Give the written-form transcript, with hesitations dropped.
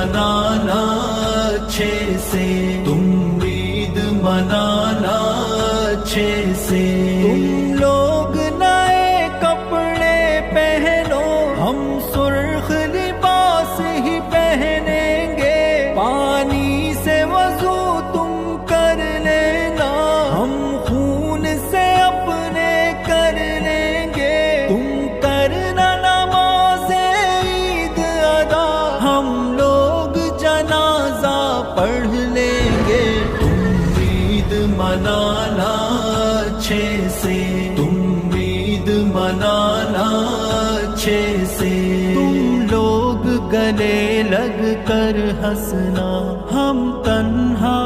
منانا اچھے سے، تم عید منانا اچھے سے۔ تم لوگ نئے کپڑے پہنو، ہم سرخ لباس ہی پہنیں گے، پانی سے وضو تم کر لینا، ہم خون سے اپنے کر لیں گے، تم کرنا نماز عید ادا، ہم لوگ جنازہ پڑھ لیں گے۔ تم عید منانا اچھے سے، تم عید منانا اچھے سے۔ تم لوگ گلے لگ کر ہنسنا، ہم تنہا